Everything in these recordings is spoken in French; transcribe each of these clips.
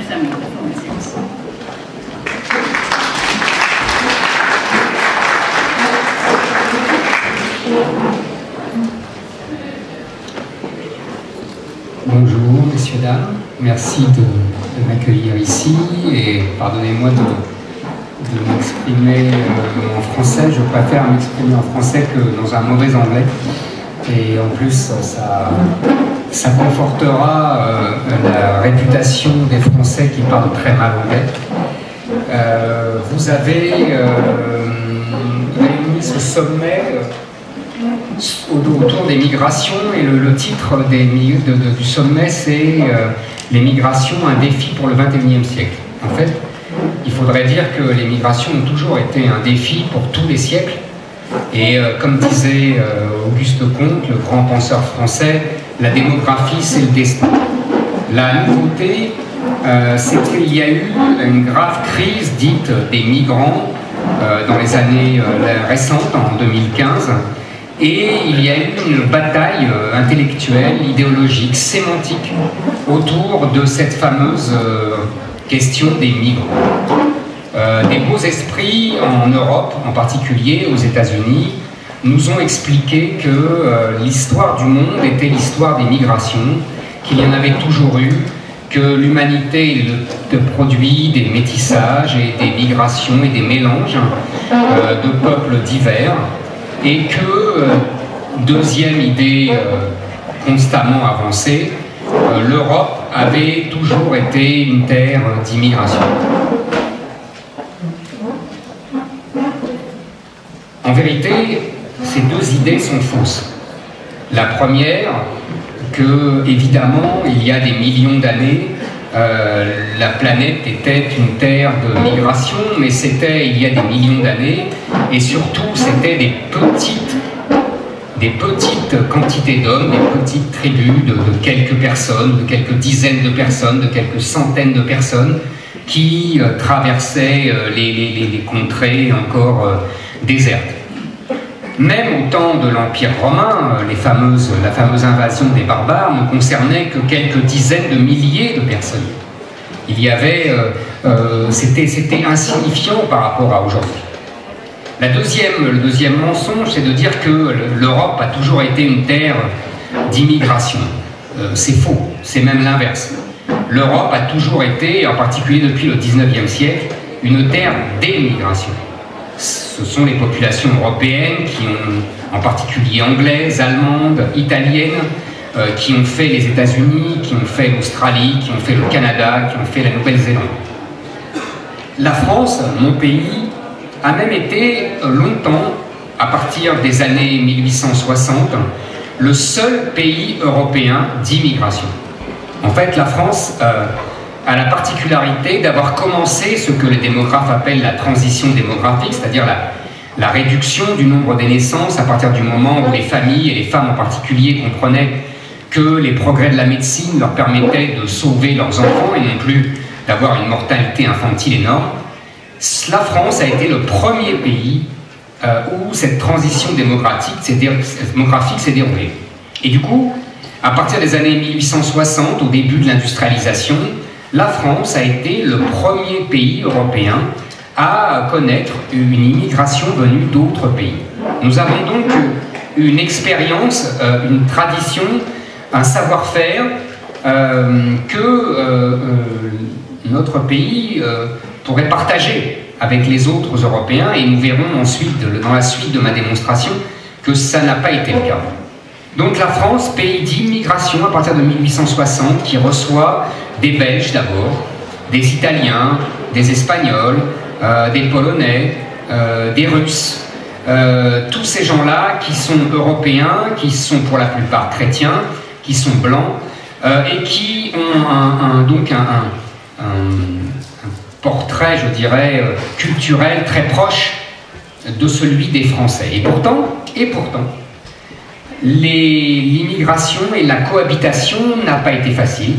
récemment, la formation. Bonjour, messieurs, dames. Merci de m'accueillir ici et pardonnez-moi de m'exprimer en français. Je préfère m'exprimer en français que dans un mauvais anglais. Et en plus, ça confortera la réputation des Français qui parlent très mal anglais. Vous avez réuni ce sommet autour des migrations et le titre du sommet c'est les migrations, un défi pour le XXIe siècle. En fait, il faudrait dire que les migrations ont toujours été un défi pour tous les siècles et comme disait Auguste Comte, le grand penseur français, la démographie c'est le destin. La nouveauté c'est qu'il y a eu une grave crise dite des migrants dans les années récentes, en 2015. Et il y a eu une bataille intellectuelle, idéologique, sémantique autour de cette fameuse question des migrants. Des beaux esprits en Europe, en particulier aux États-Unis, nous ont expliqué que l'histoire du monde était l'histoire des migrations, qu'il y en avait toujours eu, que l'humanité est le produit des métissages et des migrations et des mélanges de peuples divers. Et que, deuxième idée constamment avancée, l'Europe avait toujours été une terre d'immigration. En vérité, ces deux idées sont fausses. La première, que évidemment, il y a des millions d'années, la planète était une terre de migration, mais c'était il y a des millions d'années, et surtout c'était des petites quantités d'hommes, des petites tribus de quelques personnes, de quelques dizaines de personnes, de quelques centaines de personnes qui traversaient les contrées encore désertes. Même au temps de l'Empire romain, la fameuse invasion des barbares ne concernait que quelques dizaines de milliers de personnes. Il y avait, c'était insignifiant par rapport à aujourd'hui. Le deuxième mensonge, c'est de dire que l'Europe a toujours été une terre d'immigration. C'est faux, c'est même l'inverse. L'Europe a toujours été, en particulier depuis le XIXe siècle, une terre d'émigration. Ce sont les populations européennes qui ont, en particulier anglaises, allemandes, italiennes, qui ont fait les États-Unis, qui ont fait l'Australie, qui ont fait le Canada, qui ont fait la Nouvelle-Zélande. La France, mon pays, a même été longtemps, à partir des années 1860, le seul pays européen d'immigration. En fait, la France a la particularité d'avoir commencé ce que les démographes appellent la transition démographique, c'est-à-dire la réduction du nombre des naissances à partir du moment où les familles, et les femmes en particulier, comprenaient que les progrès de la médecine leur permettaient de sauver leurs enfants et non plus d'avoir une mortalité infantile énorme. La France a été le premier pays où cette transition démographique s'est déroulée. Et du coup, à partir des années 1860, au début de l'industrialisation, la France a été le premier pays européen à connaître une immigration venue d'autres pays. Nous avons donc une expérience, une tradition, un savoir-faire que notre pays pourrait partager avec les autres Européens, et nous verrons ensuite, dans la suite de ma démonstration, que ça n'a pas été le cas. Donc la France, pays d'immigration à partir de 1860, qui reçoit des Belges d'abord, des Italiens, des Espagnols, des Polonais, des Russes, tous ces gens-là qui sont européens, qui sont pour la plupart chrétiens, qui sont blancs, et qui ont donc un portrait, je dirais, culturel très proche de celui des Français. Et pourtant, l'immigration et la cohabitation n'a pas été facile.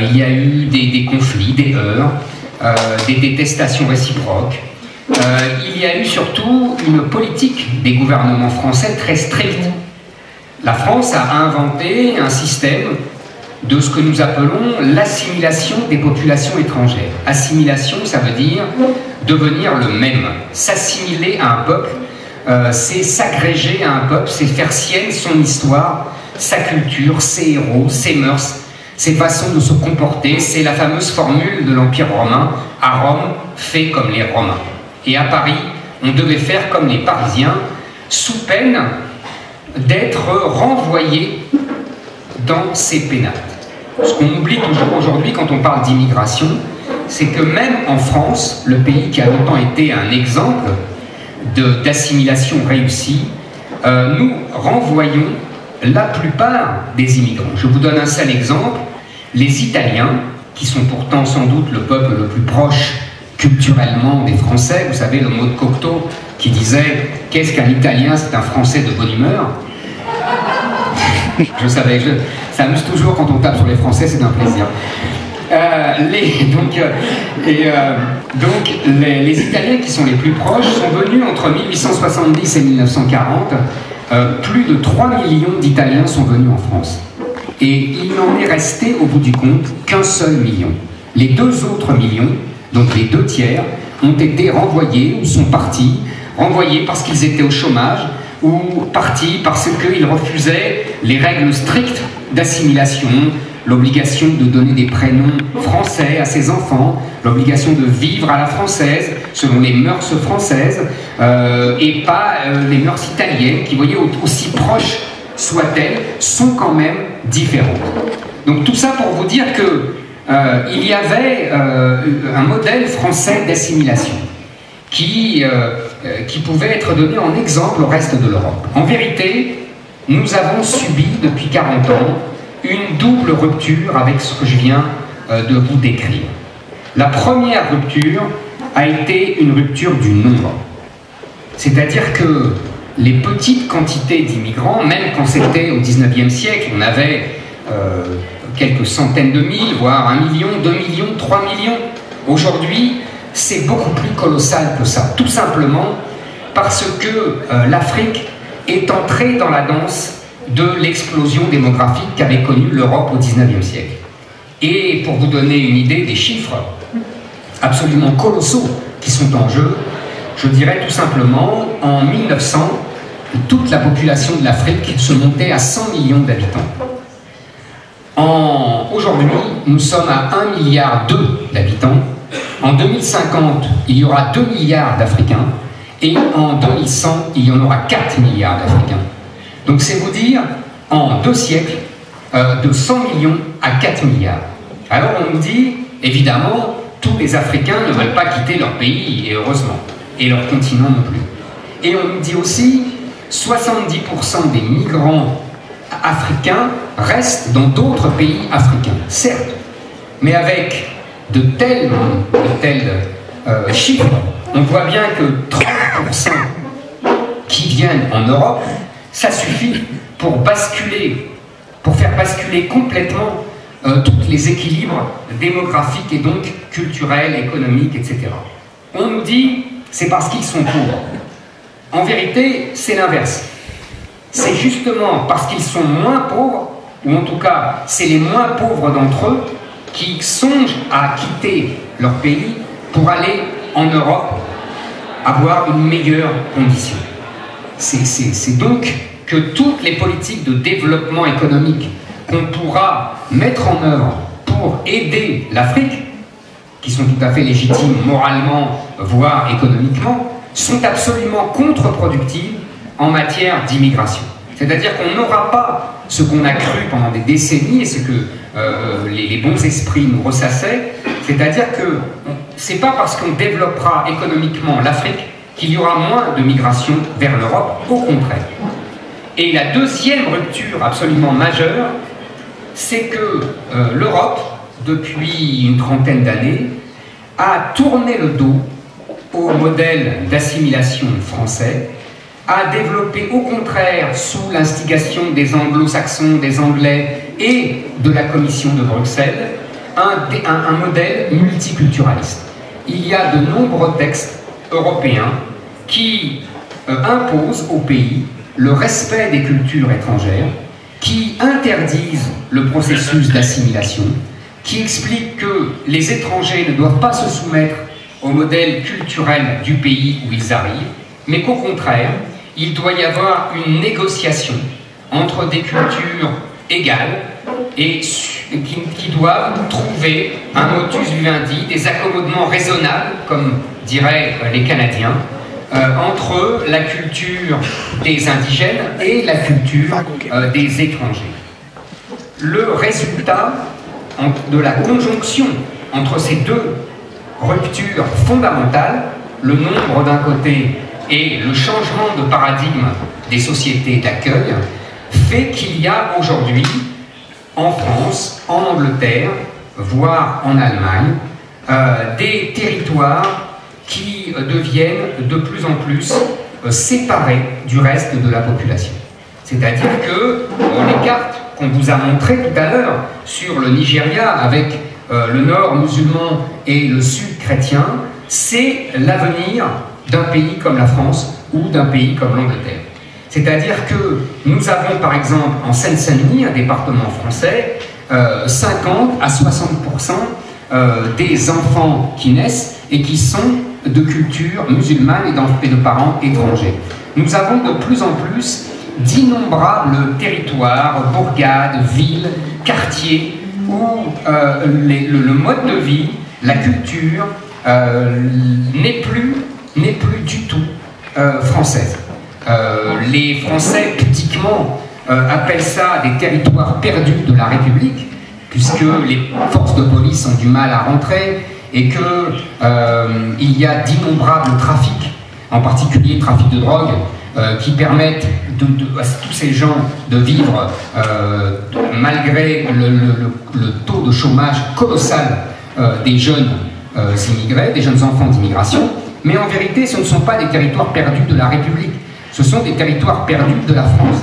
Il y a eu des conflits, des heurts, des détestations réciproques. Il y a eu surtout une politique des gouvernements français très stricte. La France a inventé un système de ce que nous appelons l'assimilation des populations étrangères. Assimilation, ça veut dire devenir le même. S'assimiler à un peuple, c'est s'agréger à un peuple, c'est faire sienne son histoire, sa culture, ses héros, ses mœurs, ses façons de se comporter. C'est la fameuse formule de l'Empire romain, à Rome, fais comme les Romains. Et à Paris, on devait faire comme les Parisiens, sous peine d'être renvoyé dans ces pénates. Ce qu'on oublie toujours aujourd'hui quand on parle d'immigration, c'est que même en France, le pays qui a longtemps été un exemple d'assimilation réussie, nous renvoyons la plupart des immigrants. Je vous donne un seul exemple, les Italiens, qui sont pourtant sans doute le peuple le plus proche culturellement des Français, vous savez le mot de Cocteau qui disait « qu'est-ce qu'un Italien, c'est un Français de bonne humeur ». Je savais, ça amuse toujours quand on tape sur les Français, c'est un plaisir. Les Italiens qui sont les plus proches sont venus entre 1870 et 1940. Plus de 3 millions d'Italiens sont venus en France. Et il n'en est resté au bout du compte qu'un seul million. Les 2 autres millions, donc les 2 tiers, ont été renvoyés ou sont partis, renvoyés parce qu'ils étaient au chômage, ou partis parce qu'ils refusaient les règles strictes d'assimilation, l'obligation de donner des prénoms français à ses enfants, l'obligation de vivre à la française, selon les mœurs françaises, et pas les mœurs italiennes, qui, voyez, aussi proches soient-elles, sont quand même différentes. Donc tout ça pour vous dire que il y avait un modèle français d'assimilation qui pouvait être donné en exemple au reste de l'Europe. En vérité, nous avons subi depuis 40 ans une double rupture avec ce que je viens de vous décrire. La première rupture a été une rupture du nombre. C'est-à-dire que les petites quantités d'immigrants, même quand c'était au XIXe siècle, on avait quelques centaines de mille, voire 1 million, 2 millions, 3 millions. Aujourd'hui, c'est beaucoup plus colossal que ça, tout simplement parce que l'Afrique est entrée dans la danse de l'explosion démographique qu'avait connue l'Europe au XIXe siècle. Et pour vous donner une idée des chiffres absolument colossaux qui sont en jeu, je dirais tout simplement, en 1900, toute la population de l'Afrique se montait à 100 millions d'habitants. Aujourd'hui, nous sommes à 1,2 milliard d'habitants. En 2050, il y aura 2 milliards d'Africains. Et en 2100, il y en aura 4 milliards d'Africains. Donc c'est vous dire, en 2 siècles, de 100 millions à 4 milliards. Alors on nous dit, évidemment, tous les Africains ne veulent pas quitter leur pays, et heureusement, et leur continent non plus. Et on nous dit aussi, 70% des migrants africains restent dans d'autres pays africains, certes, mais avec de tels chiffres, on voit bien que 30% qui viennent en Europe, ça suffit pour basculer, pour faire basculer complètement tous les équilibres démographiques et donc culturels, économiques, etc. On nous dit, c'est parce qu'ils sont pauvres. En vérité, c'est l'inverse. C'est justement parce qu'ils sont moins pauvres, ou en tout cas, c'est les moins pauvres d'entre eux, qui songent à quitter leur pays pour aller en Europe avoir une meilleure condition. C'est donc que toutes les politiques de développement économique qu'on pourra mettre en œuvre pour aider l'Afrique, qui sont tout à fait légitimes moralement, voire économiquement, sont absolument contre-productives en matière d'immigration. C'est-à-dire qu'on n'aura pas ce qu'on a cru pendant des décennies et ce que les bons esprits nous ressassaient, c'est-à-dire que c'est pas parce qu'on développera économiquement l'Afrique qu'il y aura moins de migration vers l'Europe, au contraire. Et la deuxième rupture absolument majeure, c'est que l'Europe, depuis une trentaine d'années, a tourné le dos au modèle d'assimilation français, a développé au contraire, sous l'instigation des anglo-saxons, des anglais et de la Commission de Bruxelles, un modèle multiculturaliste. Il y a de nombreux textes européens qui imposent au pays le respect des cultures étrangères, qui interdisent le processus d'assimilation, qui expliquent que les étrangers ne doivent pas se soumettre au modèle culturel du pays où ils arrivent, mais qu'au contraire, il doit y avoir une négociation entre des cultures égales et qui doivent trouver un modus vivendi, des accommodements raisonnables, comme diraient les Canadiens, entre la culture des indigènes et la culture des étrangers. Le résultat de la conjonction entre ces deux ruptures fondamentales, le nombre d'un côté et le changement de paradigme des sociétés d'accueil, fait qu'il y a aujourd'hui en France, en Angleterre, voire en Allemagne, des territoires qui deviennent de plus en plus séparés du reste de la population. C'est-à-dire que les cartes qu'on vous a montrées tout à l'heure sur le Nigeria avec le nord musulman et le sud chrétien, c'est l'avenir d'un pays comme la France ou d'un pays comme l'Angleterre. C'est-à-dire que nous avons par exemple en Seine-Saint-Denis, un département français, 50 à 60% des enfants qui naissent et qui sont de culture musulmane et de parents étrangers. Nous avons de plus en plus d'innombrables territoires, bourgades, villes, quartiers où le mode de vie, la culture n'est plus du tout française. Les Français, pudiquement, appellent ça des territoires perdus de la République, puisque les forces de police ont du mal à rentrer et qu'il y a d'innombrables trafics, en particulier trafic de drogue, qui permettent à tous ces gens de vivre malgré le taux de chômage colossal des jeunes immigrés, des jeunes enfants d'immigration. Mais en vérité, ce ne sont pas des territoires perdus de la République, ce sont des territoires perdus de la France.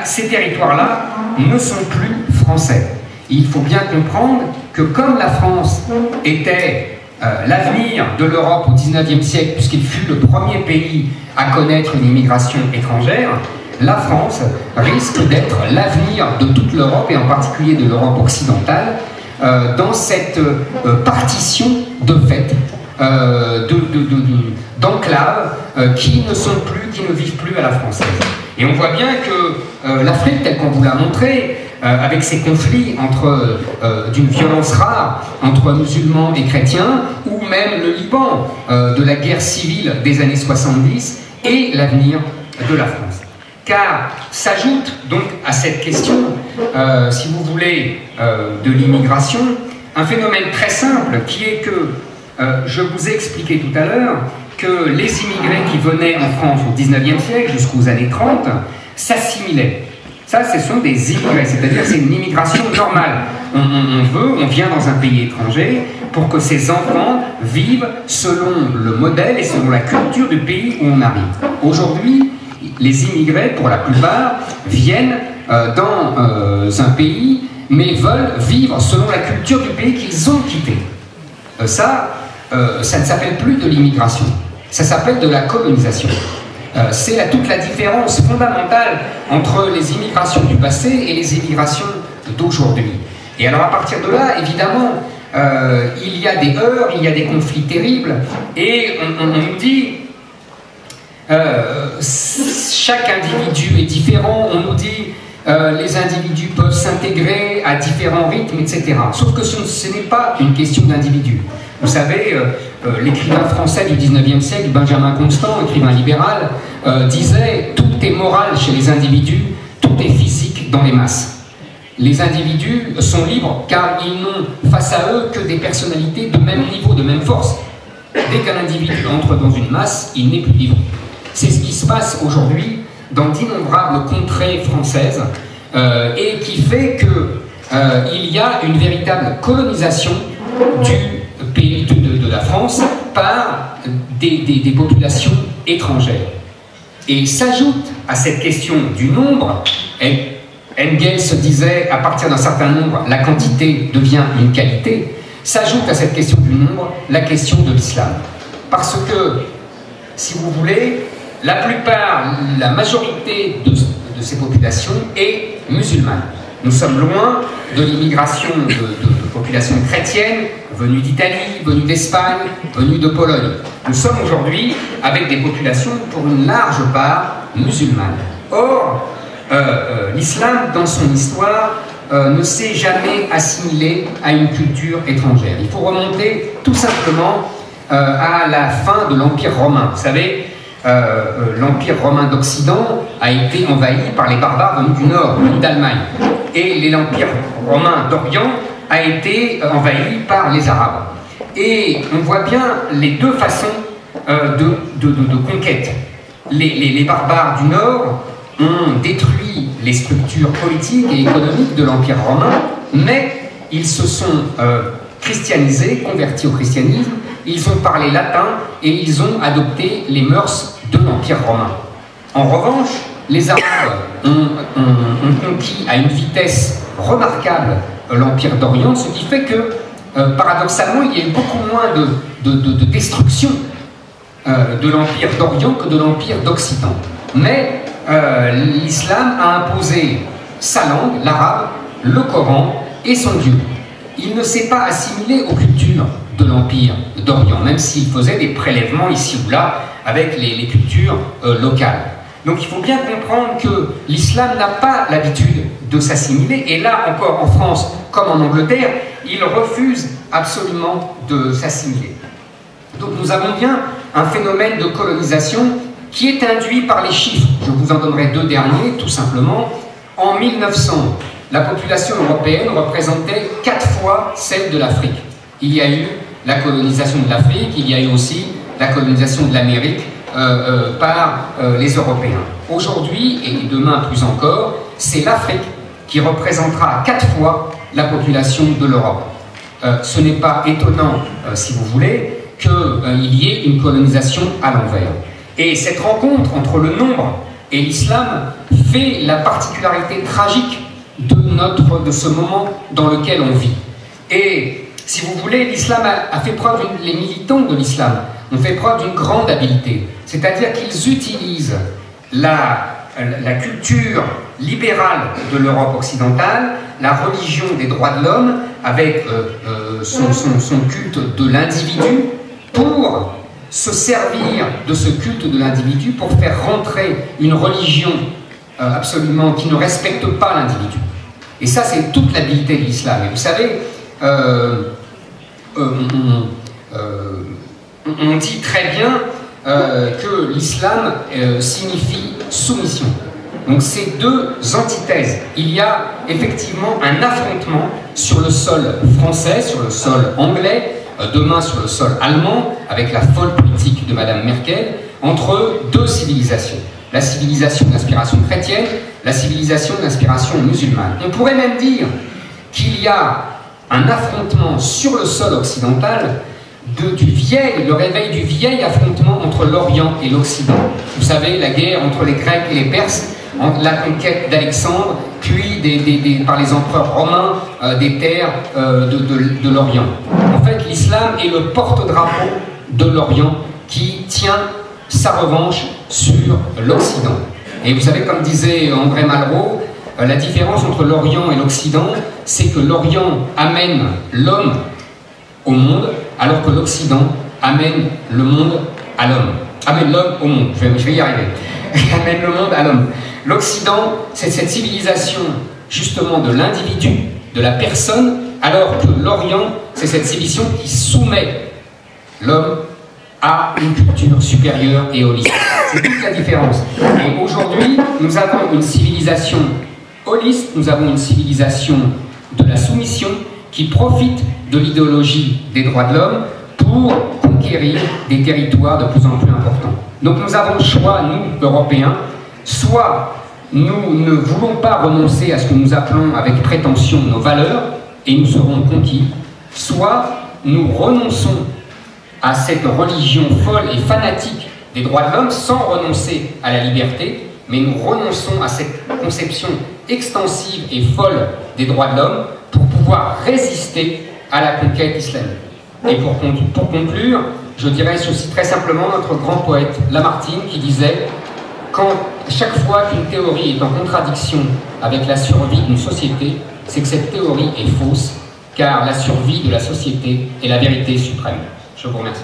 Ces territoires-là ne sont plus français. Il faut bien comprendre que comme la France était l'avenir de l'Europe au XIXe siècle, puisqu'il fut le premier pays à connaître une immigration étrangère, la France risque d'être l'avenir de toute l'Europe, et en particulier de l'Europe occidentale, dans cette partition de fait d'enclaves qui ne vivent plus à la française. Et on voit bien que l'Afrique, telle qu'on vous l'a montré, avec ces conflits d'une violence rare entre musulmans et chrétiens, ou même le Liban de la guerre civile des années 70, est l'avenir de la France. Car s'ajoute donc à cette question, si vous voulez, de l'immigration, un phénomène très simple qui est que, je vous ai expliqué tout à l'heure, que les immigrés qui venaient en France au XIXe siècle jusqu'aux années 30 s'assimilaient. Ça, ce sont des immigrés, c'est-à-dire c'est une immigration normale. On vient dans un pays étranger pour que ses enfants vivent selon le modèle et selon la culture du pays où on arrive. Aujourd'hui, les immigrés, pour la plupart, viennent dans un pays, mais veulent vivre selon la culture du pays qu'ils ont quitté. Ça ne s'appelle plus de l'immigration, ça s'appelle de la colonisation. C'est toute la différence fondamentale entre les immigrations du passé et les immigrations d'aujourd'hui. Et alors à partir de là, évidemment, il y a des heurts, il y a des conflits terribles, et on nous dit chaque individu est différent, on nous dit les individus peuvent s'intégrer à différents rythmes, etc. Sauf que ce n'est pas une question d'individu. Vous savez, l'écrivain français du XIXe siècle, Benjamin Constant, écrivain libéral, disait « Tout est moral chez les individus, tout est physique dans les masses ». Les individus sont libres car ils n'ont face à eux que des personnalités de même niveau, de même force. Dès qu'un individu entre dans une masse, il n'est plus libre. C'est ce qui se passe aujourd'hui dans d'innombrables contrées françaises et qui fait qu'il y a une véritable colonisation du pays de la France par des populations étrangères. Et s'ajoute à cette question du nombre, Engels se disait à partir d'un certain nombre, la quantité devient une qualité, s'ajoute à cette question du nombre la question de l'islam. Parce que, si vous voulez, la majorité de ces populations est musulmane. Nous sommes loin de l'immigration de populations chrétiennes venues d'Italie, venues d'Espagne, venues de Pologne. Nous sommes aujourd'hui avec des populations pour une large part musulmanes. Or, l'islam, dans son histoire, ne s'est jamais assimilé à une culture étrangère. Il faut remonter tout simplement à la fin de l'Empire romain. Vous savez, l'Empire romain d'Occident a été envahi par les barbares venus du Nord, venus d'Allemagne. Et l'Empire romain d'Orient a été envahi par les Arabes. Et on voit bien les deux façons de conquête. Les barbares du Nord ont détruit les structures politiques et économiques de l'Empire romain, mais ils se sont christianisés, convertis au christianisme, ils ont parlé latin et ils ont adopté les mœurs de l'Empire romain. En revanche, les Arabes ont conquis à une vitesse remarquable l'Empire d'Orient, ce qui fait que, paradoxalement, il y a eu beaucoup moins de destruction de l'Empire d'Orient que de l'Empire d'Occident. Mais l'islam a imposé sa langue, l'arabe, le Coran et son Dieu. Il ne s'est pas assimilé aux cultures de l'Empire d'Orient, même s'il faisait des prélèvements ici ou là avec les cultures locales. Donc il faut bien comprendre que l'islam n'a pas l'habitude de s'assimiler, et là encore en France comme en Angleterre, il refuse absolument de s'assimiler. Donc nous avons bien un phénomène de colonisation qui est induit par les chiffres. Je vous en donnerai deux derniers, tout simplement. En 1900, la population européenne représentait 4 fois celle de l'Afrique. Il y a eu la colonisation de l'Afrique, il y a eu aussi la colonisation de l'Amérique par les Européens. Aujourd'hui, et demain plus encore, c'est l'Afrique qui représentera 4 fois la population de l'Europe. Ce n'est pas étonnant, si vous voulez, qu'il y ait une colonisation à l'envers. Et cette rencontre entre le nombre et l'islam fait la particularité tragique de ce moment dans lequel on vit. Et si vous voulez, l'islam a fait preuve, les militants de l'islam ont fait preuve d'une grande habileté. C'est-à-dire qu'ils utilisent la culture libérale de l'Europe occidentale, la religion des droits de l'homme, avec son culte de l'individu, pour se servir de ce culte de l'individu pour faire rentrer une religion absolument qui ne respecte pas l'individu. Et ça, c'est toute l'habileté de l'islam. Et vous savez, on dit très bien que l'islam signifie soumission. Donc c'est deux antithèses. Il y a effectivement un affrontement sur le sol français, sur le sol anglais, demain sur le sol allemand, avec la folle politique de Madame Merkel, entre deux civilisations. La civilisation d'inspiration chrétienne, la civilisation d'inspiration musulmane. On pourrait même dire qu'il y a un affrontement sur le sol occidental le réveil du vieil affrontement entre l'Orient et l'Occident. Vous savez, la guerre entre les Grecs et les Perses, la conquête d'Alexandre, puis par les empereurs romains des terres de l'Orient. En fait, l'islam est le porte-drapeau de l'Orient qui tient sa revanche sur l'Occident. Et vous savez, comme disait André Malraux, la différence entre l'Orient et l'Occident, c'est que l'Orient amène l'homme au monde, alors que l'Occident amène le monde à l'homme. Amène l'homme au monde, je vais y arriver. Amène le monde à l'homme. L'Occident, c'est cette civilisation justement de l'individu, de la personne, alors que l'Orient, c'est cette civilisation qui soumet l'homme à une culture supérieure et holistique. C'est toute la différence. Et aujourd'hui, nous avons une civilisation holiste, nous avons une civilisation de la soumission qui profite de l'idéologie des droits de l'homme pour conquérir des territoires de plus en plus importants. Donc nous avons le choix, nous, Européens, soit nous ne voulons pas renoncer à ce que nous appelons avec prétention nos valeurs, et nous serons conquis, soit nous renonçons à cette religion folle et fanatique des droits de l'homme sans renoncer à la liberté, mais nous renonçons à cette conception extensive et folle des droits de l'homme pour pouvoir résister à la conquête islamique. Et pour conclure, je dirais ceci très simplement, notre grand poète Lamartine qui disait « Quand chaque fois qu'une théorie est en contradiction avec la survie d'une société, c'est que cette théorie est fausse, car la survie de la société est la vérité suprême. Je vous remercie.